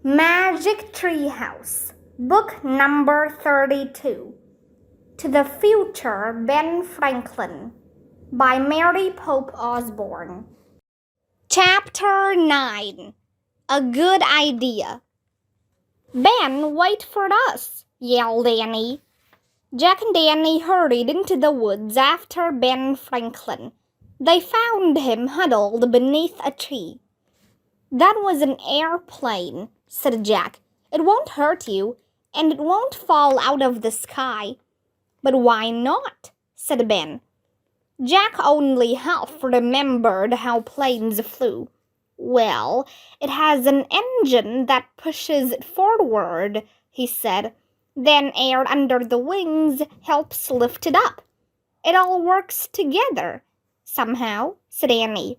Magic Treehouse, Book Number 32. To the Future, Ben Franklin, by Mary Pope Osborne. Chapter 9. A Good Idea. Ben, wait for us, yelled Annie. Jack and Annie hurried into the woods after Ben Franklin. They found him huddled beneath a tree. That was an airplane, said Jack. It won't hurt you, and it won't fall out of the sky. But why not? Said Ben. Jack only half remembered how planes flew. Well, it has an engine that pushes it forward, he said. Then air under the wings helps lift it up. It all works together. Somehow, said Annie.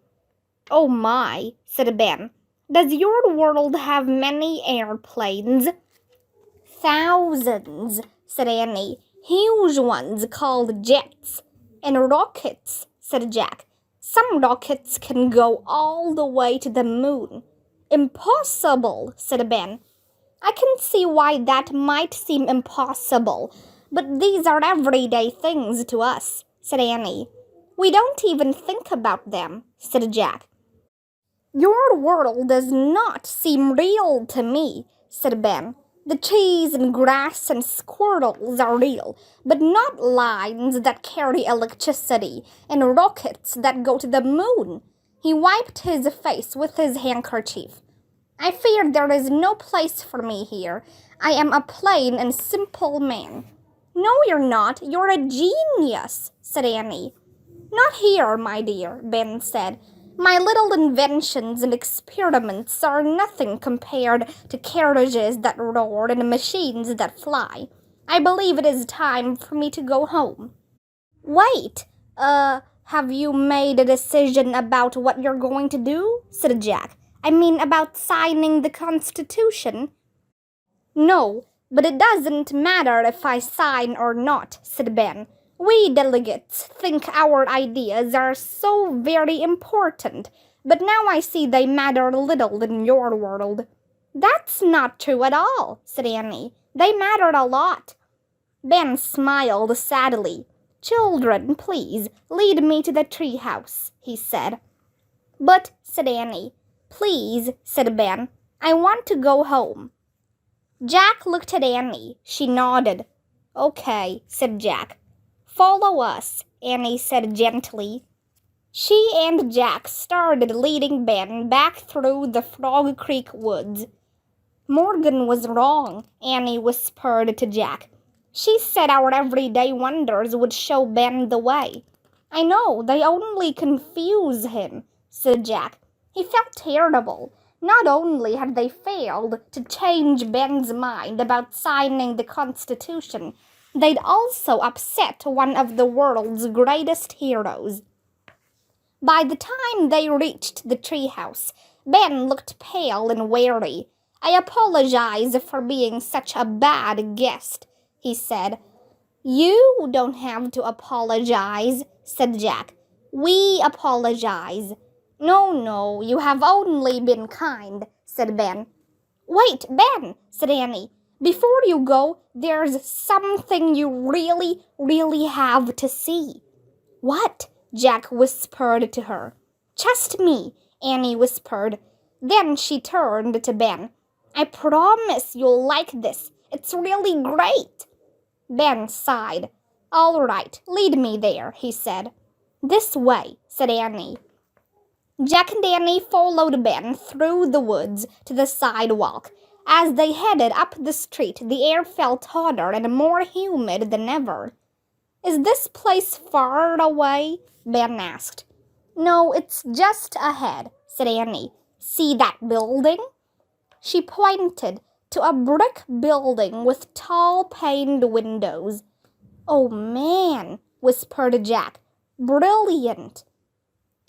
Oh my, said Ben. Does your world have many airplanes? Thousands, said Annie. Huge ones called jets. And rockets, said Jack. Some rockets can go all the way to the moon. Impossible, said Ben. I can see why that might seem impossible, but these are everyday things to us, said Annie. We don't even think about them, said Jack. Your world does not seem real to me, said Ben. The trees and grass and squirrels are real, but not lines that carry electricity and rockets that go to the moon. He wiped his face with his handkerchief. I fear there is no place for me here. I am a plain and simple man. No, you're not. You're a genius, said Annie. Not here, my dear, Ben said. My little inventions and experiments are nothing compared to carriages that roar and machines that fly. I believe it is time for me to go home. Wait, have you made a decision about what you're going to do? Said Jack. I mean, about signing the Constitution. No, but it doesn't matter if I sign or not, said Ben. We delegates think our ideas are so very important, but now I see they matter little in your world. That's not true at all, said Annie. They matter a lot. Ben smiled sadly. Children, please, lead me to the treehouse, he said. But, said Annie. Please, said Ben, I want to go home. Jack looked at Annie. She nodded. Okay, said Jack. Follow us, Annie said gently. She and Jack started leading Ben back through the Frog Creek woods. Morgan was wrong, Annie whispered to Jack. She said our everyday wonders would show Ben the way. I know, they only confuse him, said Jack. He felt terrible. Not only had they failed to change Ben's mind about signing the Constitution, they'd also upset one of the world's greatest heroes. By the time they reached the treehouse, Ben looked pale and weary. I apologize for being such a bad guest, he said. You don't have to apologize, said Jack. We apologize. No, you have only been kind, said Ben. Wait, Ben, said Annie. Before you go, there's something you really have to see. What? Jack whispered to her. Trust me, Annie whispered. Then she turned to Ben. I promise you'll like this. It's really great. Ben sighed. All right, lead me there, he said. This way, said Annie. Jack and Annie followed Ben through the woods to the sidewalk. As they headed up the street, the air felt hotter and more humid than ever. Is this place far away? Ben asked. No, it's just ahead, said Annie. See that building? She pointed to a brick building with tall paned windows. Oh, man, whispered Jack. Brilliant.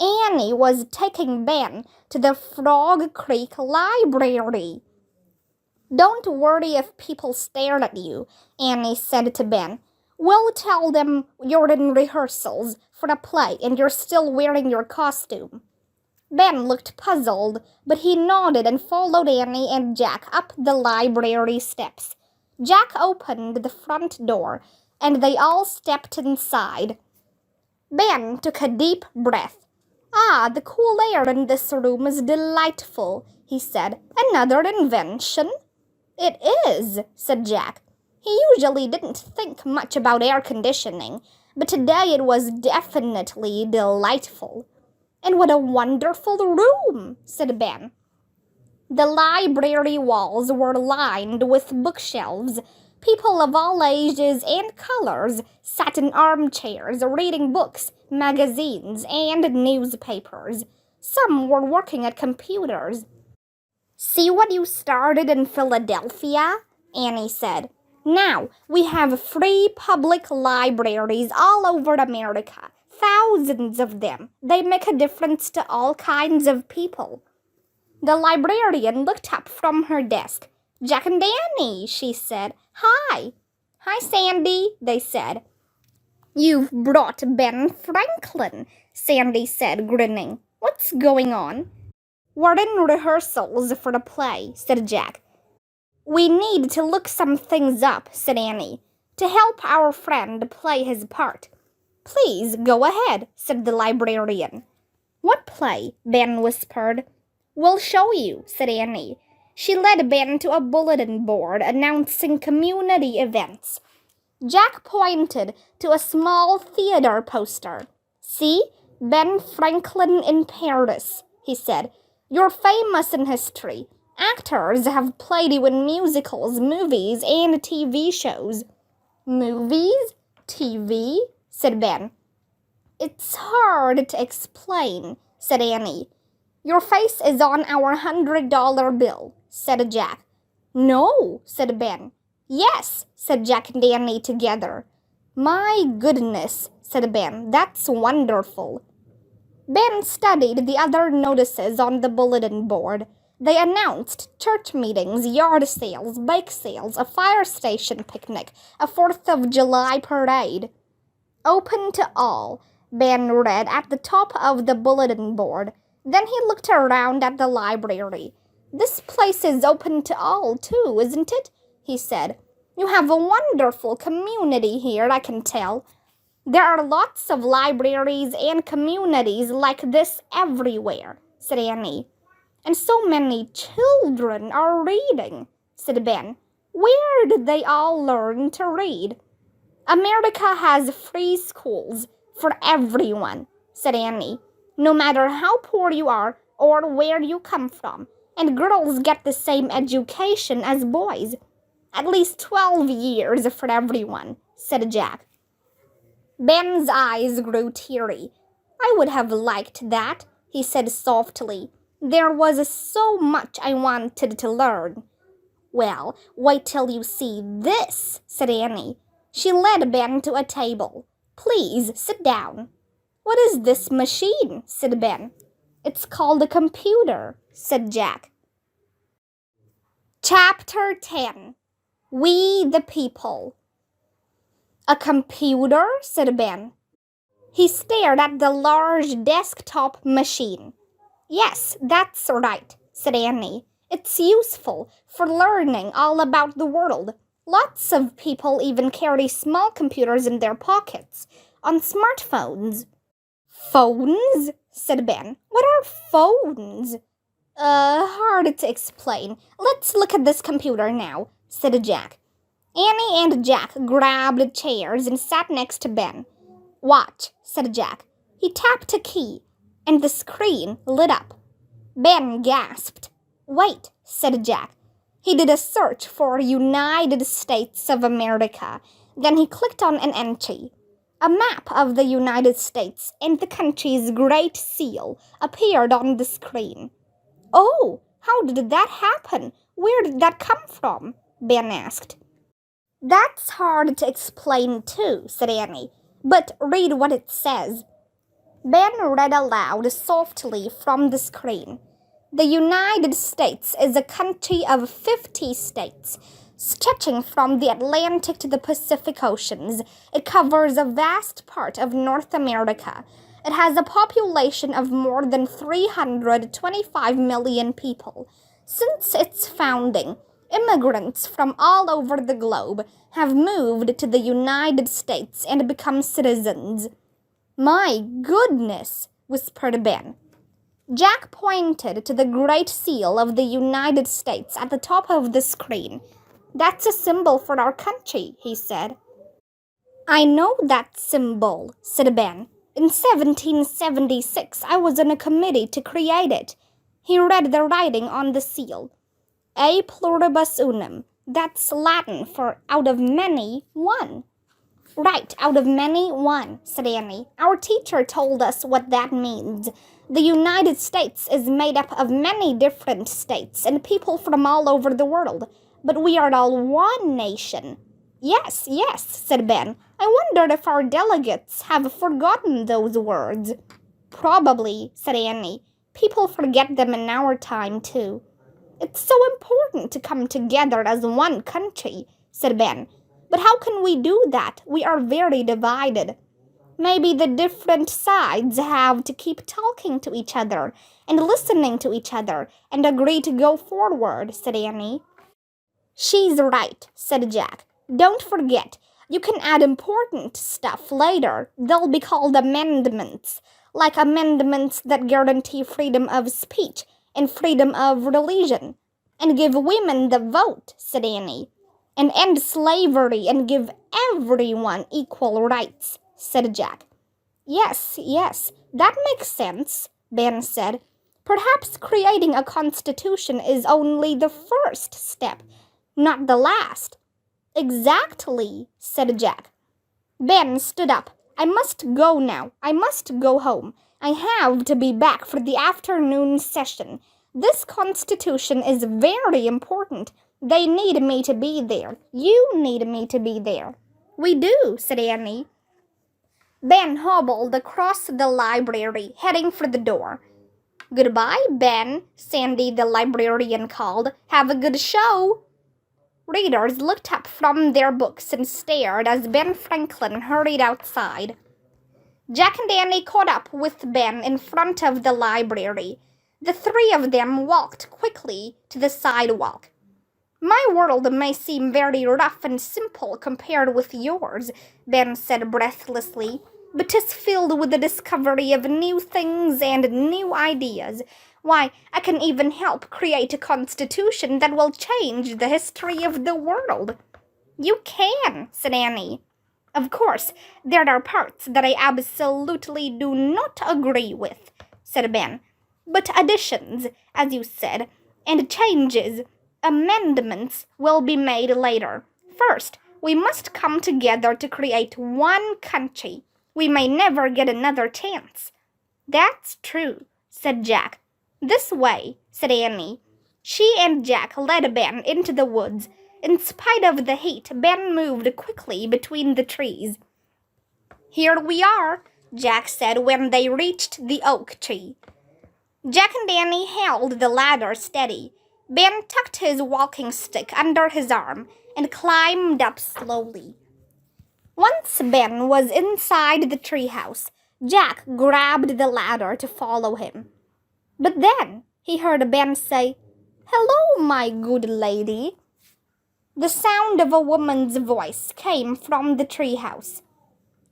Annie was taking Ben to the Frog Creek Library. Don't worry if people stare at you, Annie said to Ben. We'll tell them you're in rehearsals for a play and you're still wearing your costume. Ben looked puzzled, but he nodded and followed Annie and Jack up the library steps. Jack opened the front door, and they all stepped inside. Ben took a deep breath. "Ah, the cool air in this room is delightful," he said. "Another invention?" "It is," said Jack. He usually didn't think much about air conditioning, but today it was definitely delightful. "And what a wonderful room," said Ben. The library walls were lined with bookshelves. People of all ages and colors sat in armchairs reading books, magazines, and newspapers. Some were working at computers. "See what you started in Philadelphia?" Annie said. "Now we have free public libraries all over America. Thousands of them. They make a difference to all kinds of people." The librarian looked up from her desk. "Jack and Annie," she said. "Hi." "Hi, Sandy," they said. "You've brought Ben Franklin," Sandy said, grinning. "What's going on?" "We're in rehearsals for the play," said Jack. "We need to look some things up," said Annie, "to help our friend play his part." "Please go ahead," said the librarian. "What play?" Ben whispered. "We'll show you," said Annie. She led Ben to a bulletin board announcing community events. Jack pointed to a small theater poster. "See? Ben Franklin in Paris," he said. "You're famous in history. Actors have played you in musicals, movies, and TV shows." "Movies? TV?" said Ben. "It's hard to explain," said Annie. "Your face is on our $100 bill," said Jack. "No," said Ben. "Yes," said Jack and Annie together. "My goodness," said Ben. "That's wonderful." Ben studied the other notices on the bulletin board. They announced church meetings, yard sales, bake sales, a fire station picnic, a 4th of July parade. "Open to all," Ben read at the top of the bulletin board. Then he looked around at the library. "This place is open to all, too, isn't it?" he said. "You have a wonderful community here, I can tell." "There are lots of libraries and communities like this everywhere," said Annie. "And so many children are reading," said Ben. "Where did they all learn to read?" "America has free schools for everyone," said Annie. "No matter how poor you are or where you come from. And girls get the same education as boys. At least 12 years for everyone," said Jack. Ben's eyes grew teary. "I would have liked that," he said softly. "There was so much I wanted to learn." "Well, wait till you see this," said Annie. She led Ben to a table. "Please sit down." "What is this machine?" said Ben. "It's called a computer," said Jack. Chapter 10. We the People. "A computer?" said Ben. He stared at the large desktop machine. "Yes, that's right," said Annie. "It's useful for learning all about the world. Lots of people even carry small computers in their pockets, on smartphones." "Phones?" said Ben. "What are phones?" Hard to explain. Let's look at this computer now," said Jack. Annie and Jack grabbed chairs and sat next to Ben. "Watch," said Jack. He tapped a key, and the screen lit up. Ben gasped. "Wait," said Jack. He did a search for United States of America. Then he clicked on an entry. A map of the United States and the country's Great Seal appeared on the screen. "Oh, how did that happen? Where did that come from?" Ben asked. "That's hard to explain too," said Annie. "But read what it says." Ben read aloud softly from the screen. "The United States is a country of 50 states, stretching from the Atlantic to the Pacific Oceans. It covers a vast part of North America. It has a population of more than 325 million people. Since its founding, immigrants from all over the globe have moved to the United States and become citizens. My goodness, whispered Ben. Jack pointed to the Great Seal of the United States at the top of the screen. That's a symbol for our country, he said. I know that symbol, said Ben. In 1776, I was on a committee to create it. He read the writing on the seal. A pluribus unum. That's Latin for out of many, one. Right, out of many, one, said Annie. Our teacher told us what that means. The United States is made up of many different states and people from all over the world, but we are all one nation. Yes, said Ben. I wondered if our delegates have forgotten those words. Probably, said Annie. People forget them in our time, too. It's so important to come together as one country, said Ben. But how can we do that? We are very divided. Maybe the different sides have to keep talking to each other and listening to each other and agree to go forward, said Annie. She's right, said Jack. Don't forget, you can add important stuff later. They'll be called amendments, like amendments that guarantee freedom of speech and freedom of religion, and give women the vote, said Annie. And end slavery and give everyone equal rights, said Jack. Yes, that makes sense, Ben said. Perhaps creating a constitution is only the first step, not the last. Exactly, said Jack. Ben stood up. I must go now. I must go home. I have to be back for the afternoon session. This constitution is very important. They need me to be there. You need me to be there. We do, said Annie. Ben hobbled across the library, heading for the door. Goodbye, Ben, Sandy the librarian called. Have a good show. Readers looked up from their books and stared as Ben Franklin hurried outside. Jack and Annie caught up with Ben in front of the library. The three of them walked quickly to the sidewalk. My world may seem very rough and simple compared with yours, Ben said breathlessly, but 'tis filled with the discovery of new things and new ideas. Why, I can even help create a constitution that will change the history of the world. You can, said Annie. Of course, there are parts that I absolutely do not agree with, said Ben. But additions, as you said, and changes, amendments will be made later. First, we must come together to create one country. We may never get another chance. That's true, said Jack. This way, said Annie. She and Jack led Ben into the woods. In spite of the heat, Ben moved quickly between the trees. Here we are, Jack said when they reached the oak tree. Jack and Annie held the ladder steady. Ben tucked his walking stick under his arm and climbed up slowly. Once Ben was inside the treehouse, Jack grabbed the ladder to follow him. But then he heard Ben say, "Hello, my good lady." The sound of a woman's voice came from the treehouse.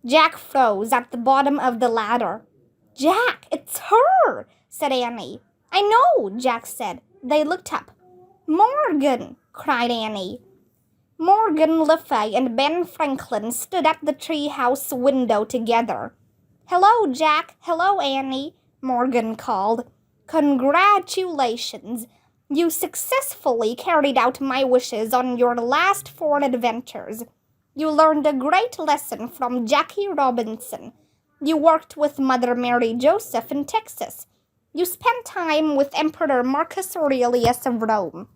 Jack froze at the bottom of the ladder. "Jack, it's her," said Annie. "I know," Jack said. They looked up. "Morgan!" cried Annie. Morgan Le Fay and Ben Franklin stood at the treehouse window together. "Hello, Jack. Hello, Annie," Morgan called. "Congratulations. You successfully carried out my wishes on your last 4 adventures. You learned a great lesson from Jackie Robinson. You worked with Mother Mary Joseph in Texas. You spent time with Emperor Marcus Aurelius of Rome.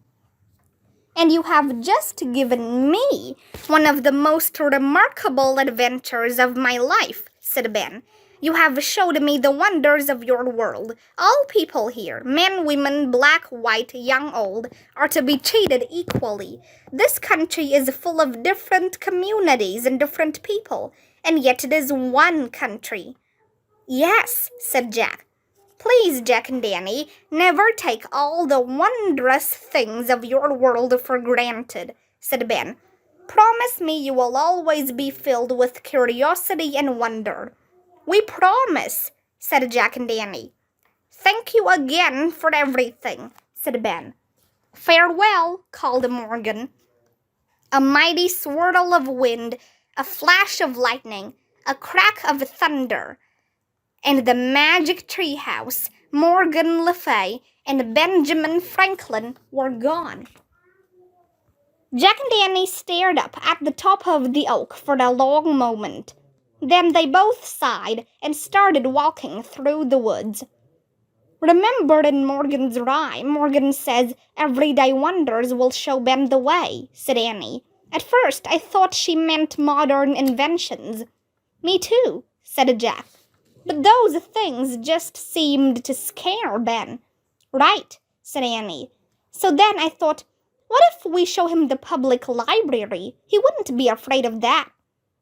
And you have just given me one of the most remarkable adventures of my life," said Ben. "You have showed me the wonders of your world. All people here, men, women, black, white, young, old, are to be treated equally. This country is full of different communities and different people, and yet it is one country." Yes, said Jack. Please, Jack and Danny, never take all the wondrous things of your world for granted, said Ben. Promise me you will always be filled with curiosity and wonder. We promise, said Jack and Danny. Thank you again for everything, said Ben. Farewell, called Morgan. A mighty swirl of wind, a flash of lightning, a crack of thunder, and the magic treehouse, Morgan Le Fay, and Benjamin Franklin were gone. Jack and Danny stared up at the top of the oak for a long moment. Then they both sighed and started walking through the woods. Remember in Morgan's rhyme, Morgan says, "Everyday wonders will show Ben the way," said Annie. At first, I thought she meant modern inventions. Me too, said Jack. But those things just seemed to scare Ben. Right, said Annie. So then I thought, what if we show him the public library? He wouldn't be afraid of that.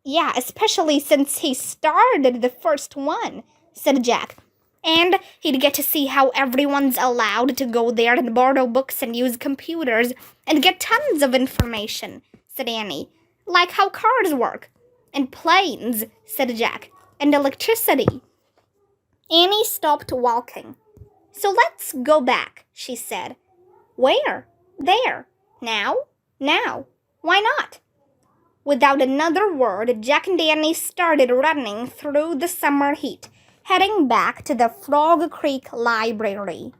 Yeah, especially since he started the first one, said Jack. And he'd get to see how everyone's allowed to go there and borrow books and use computers and get tons of information, said Annie. Like how cars work. And planes, said Jack. And electricity. Annie stopped walking. So let's go back, she said. Where? There. Now? Now. Why not? Without another word, Jack and Danny started running through the summer heat, heading back to the Frog Creek Library.